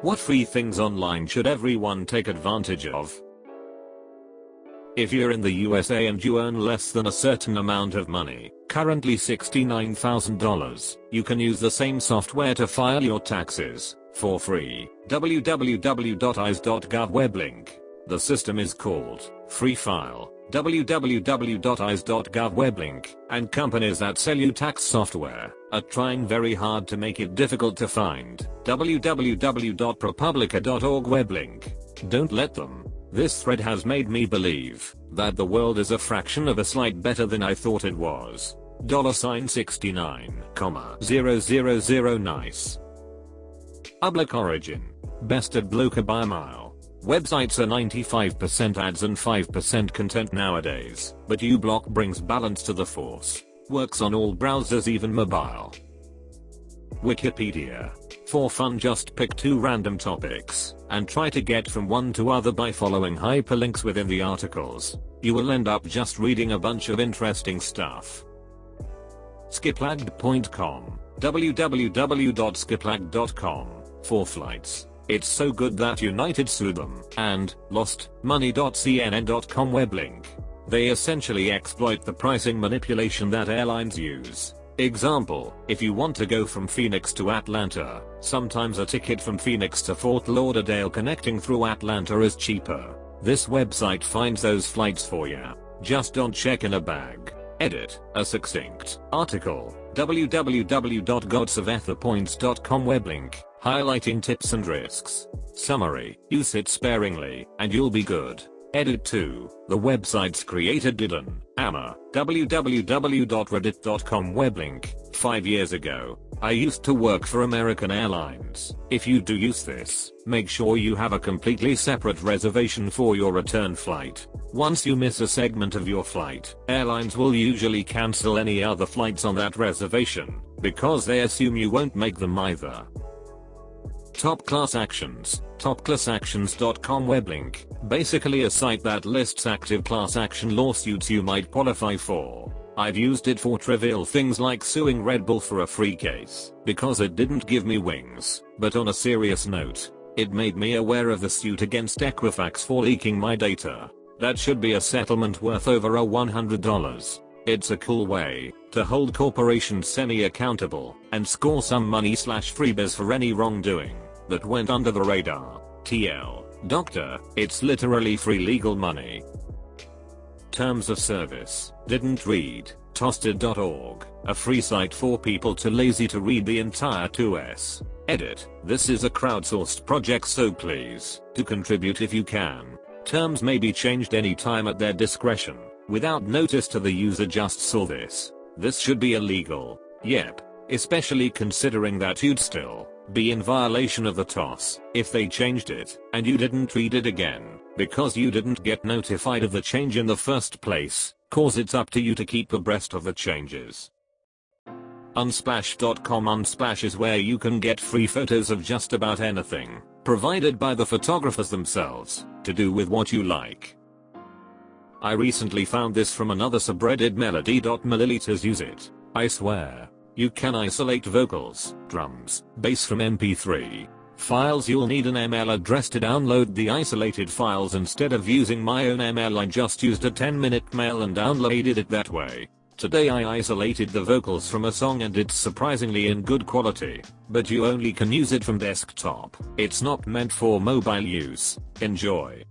What free things online should everyone take advantage of? If you're in the USA and you earn less than a certain amount of money, currently $69,000, you can use the same software to file your taxes for free. www.ice.gov web link. The system is called Free File. www.ice.gov web link, and companies that sell you tax software are trying very hard to make it difficult to find. www.propublica.org web link. Don't let them. This thread has made me believe that the world is a fraction of a slight better than I thought it was. $69,000 nice. Public origin. Best at bloke by a mile. Websites are 95% ads and 5% content nowadays, but uBlock brings balance to the force. Works on all browsers, even mobile. Wikipedia. For fun, just pick 2 random topics and try to get from one to other by following hyperlinks within the articles. You will end up just reading a bunch of interesting stuff. Skiplagged.com. www.skiplagged.com. For flights. It's so good that United sued them. And lostmoney.cnn.com web link. They essentially exploit the pricing manipulation that airlines use. Example, if you want to go from Phoenix to Atlanta, sometimes a ticket from Phoenix to Fort Lauderdale connecting through Atlanta is cheaper. This website finds those flights for you. Just don't check in a bag. Edit, a succinct article. www.godsofetherpoints.com web link. Highlighting tips and risks. Summary, use it sparingly, and you'll be good. Edit 2, the website's creator Dylan Amma. www.reddit.com web link. 5 years ago, I used to work for American Airlines. If you do use this, make sure you have a completely separate reservation for your return flight. Once you miss a segment of your flight, airlines will usually cancel any other flights on that reservation, because they assume you won't make them either. Top Class Actions. Topclassactions.com web link. Basically a site that lists active class action lawsuits you might qualify for. I've used it for trivial things like suing Red Bull for a free case because it didn't give me wings. But on a serious note, it made me aware of the suit against Equifax for leaking my data. That should be a settlement worth over $100. It's a cool way to hold corporations semi-accountable and score some money/freebies for any wrongdoing that went under the radar. TL. Doctor, it's literally free legal money. Terms of service. Didn't read. Tosted.org, a free site for people too lazy to read the entire 2S. Edit, this is a crowdsourced project, so please do contribute if you can. Terms may be changed anytime at their discretion, without notice to the user. Just saw this. This should be illegal. Yep. Especially considering that you'd still be in violation of the TOS if they changed it and you didn't read it again because you didn't get notified of the change in the first place, cause it's up to you to keep abreast of the changes. Unsplash.com. Unsplash is where you can get free photos of just about anything, provided by the photographers themselves, to do with what you like. I recently found this from another subreddit, melody.milliliters use it. I swear. You can isolate vocals, drums, bass from MP3 files. You'll need an ML address to download the isolated files. Instead of using my own ML, I just used a 10-minute mail and downloaded it that way. Today I isolated the vocals from a song and it's surprisingly in good quality, but you only can use it from desktop. It's not meant for mobile use. Enjoy.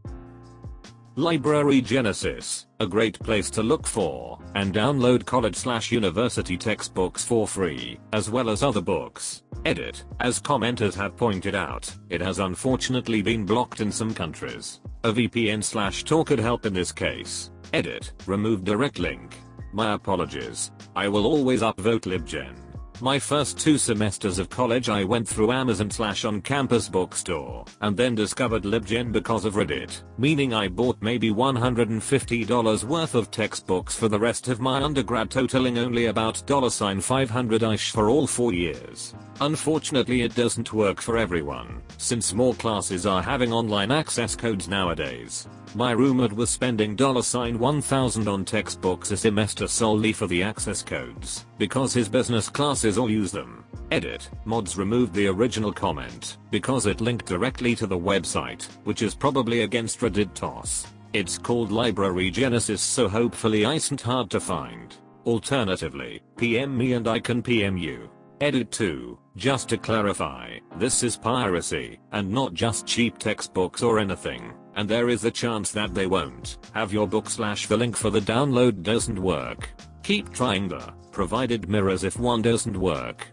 Library Genesis, a great place to look for and download college/university textbooks for free, as well as other books. Edit, as commenters have pointed out, it has unfortunately been blocked in some countries. A VPN/Tor could help in this case. Edit, remove direct link. My apologies. I will always upvote LibGen. My first 2 semesters of college I went through Amazon/on-campus bookstore and then discovered LibGen because of Reddit, meaning I bought maybe $150 worth of textbooks for the rest of my undergrad, totaling only about $500-ish for all 4 years. Unfortunately it doesn't work for everyone, since more classes are having online access codes nowadays. My roommate was spending $1,000 on textbooks a semester solely for the access codes, because his business classes all use them. Edit. Mods removed the original comment because it linked directly to the website, which is probably against Reddit. It's called Library Genesis, so hopefully isn't hard to find. Alternatively, PM me and I can PM you. Edit 2. Just to clarify, this is piracy, and not just cheap textbooks or anything, and there is a chance that they won't have your book / the link for the download doesn't work. Keep trying the provided mirrors if one doesn't work.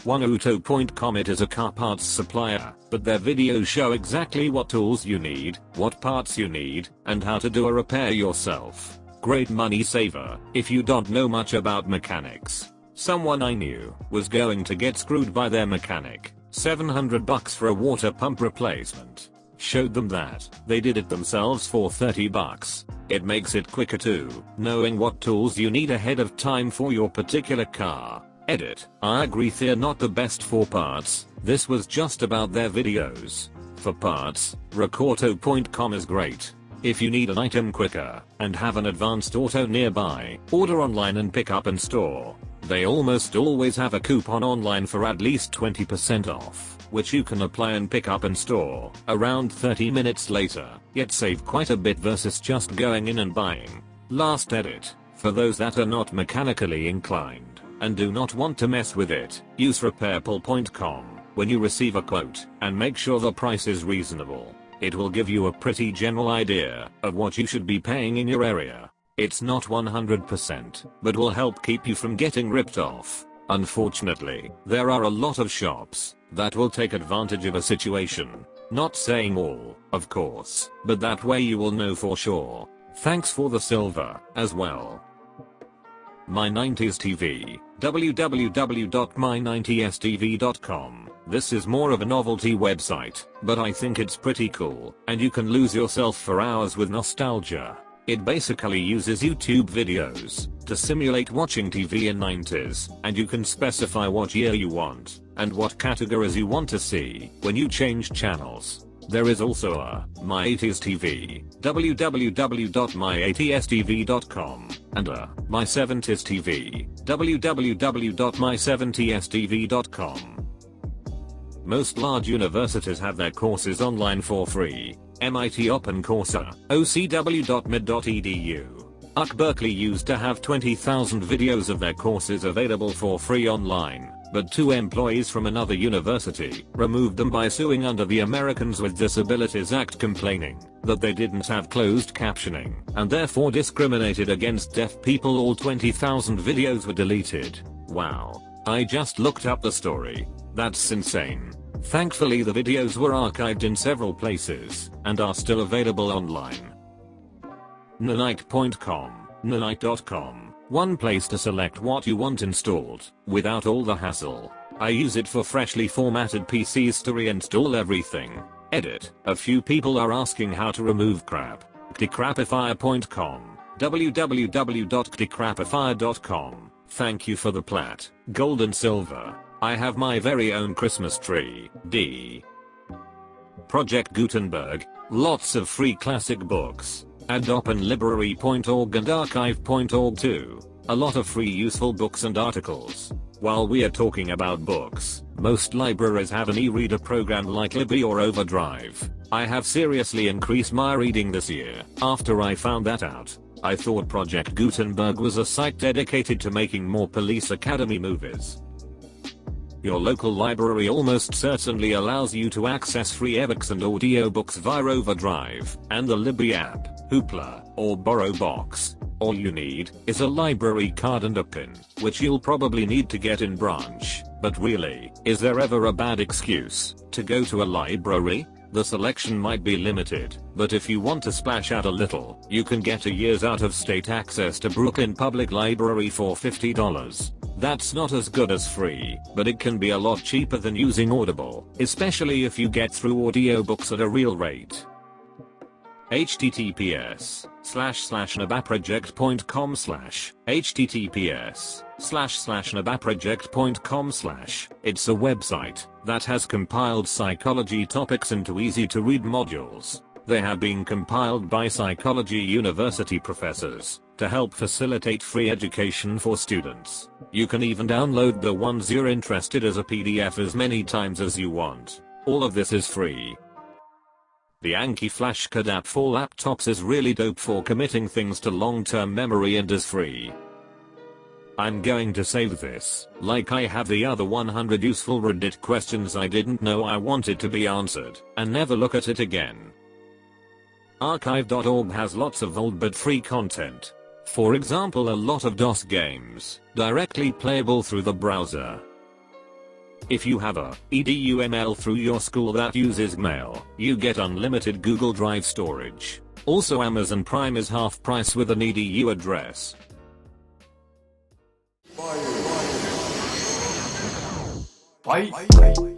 OneAuto.com. It is a car parts supplier, but their videos show exactly what tools you need, what parts you need, and how to do a repair yourself. Great money saver if you don't know much about mechanics. Someone I knew was going to get screwed by their mechanic. $700 for a water pump replacement. Showed them that they did it themselves for $30. It makes it quicker too, knowing what tools you need ahead of time for your particular car. Edit. I agree they're not the best for parts. This was just about their videos. For parts, RockAuto.com is great. If you need an item quicker and have an advanced auto nearby, order online and pick up in store. They almost always have a coupon online for at least 20% off, which you can apply and pick up in store around 30 minutes later, yet save quite a bit versus just going in and buying. Last edit. For those that are not mechanically inclined and do not want to mess with it, use RepairPal.com when you receive a quote, and make sure the price is reasonable. It will give you a pretty general idea of what you should be paying in your area. It's not 100%, but will help keep you from getting ripped off. Unfortunately, there are a lot of shops that will take advantage of a situation. Not saying all, of course, but that way you will know for sure. Thanks for the silver as well. My90s TV. www.my90stv.com. This is more of a novelty website, but I think it's pretty cool, and you can lose yourself for hours with nostalgia. It basically uses YouTube videos to simulate watching TV in 90s, and you can specify what year you want and what categories you want to see when you change channels. There is also a My80s TV. www.my80stv.com and a My70s TV. www.my70stv.com. Most large universities have their courses online for free. MIT OpenCoursera, ocw.mid.edu. UC Berkeley used to have 20,000 videos of their courses available for free online, but 2 employees from another university removed them by suing under the Americans with Disabilities Act, complaining that they didn't have closed captioning and therefore discriminated against deaf people. All 20,000 videos were deleted. Wow. I just looked up the story. That's insane. Thankfully the videos were archived in several places and are still available online. Nanite.com. Nanite.com. One place to select what you want installed without all the hassle. I use it for freshly formatted PCs to reinstall everything. Edit. A few people are asking how to remove crap. Decrapifier.com. www.decrapifier.com. Thank you for the plat, gold and silver. I have my very own Christmas tree. Project Gutenberg. Lots of free classic books. And OpenLibrary.org and Archive.org too. A lot of free useful books and articles. While we are talking about books, most libraries have an e-reader program like Libby or Overdrive. I have seriously increased my reading this year after I found that out. I thought Project Gutenberg was a site dedicated to making more Police Academy movies. Your local library almost certainly allows you to access free ebooks and audiobooks via Overdrive and the Libby app, Hoopla, or BorrowBox. All you need is a library card and a pin, which you'll probably need to get in branch. But really, is there ever a bad excuse to go to a library? The selection might be limited, but if you want to splash out a little, you can get a year's out-of-state access to Brooklyn Public Library for $50. That's not as good as free, but it can be a lot cheaper than using Audible, especially if you get through audiobooks at a real rate. https://nabaproject.com/ https://nabaproject.com/ It's a website that has compiled psychology topics into easy to read modules. They have been compiled by psychology university professors to help facilitate free education for students. You can even download the ones you're interested as a PDF as many times as you want. All of this is free. The Anki Flashcard app for laptops is really dope for committing things to long-term memory and is free. I'm going to save this, like I have the other 100 useful Reddit questions I didn't know I wanted to be answered, and never look at it again. Archive.org has lots of old but free content. For example, a lot of DOS games, directly playable through the browser. If you have a EDUML through your school that uses mail, you get unlimited Google Drive storage. Also, Amazon Prime is half price with an EDU address. Bye.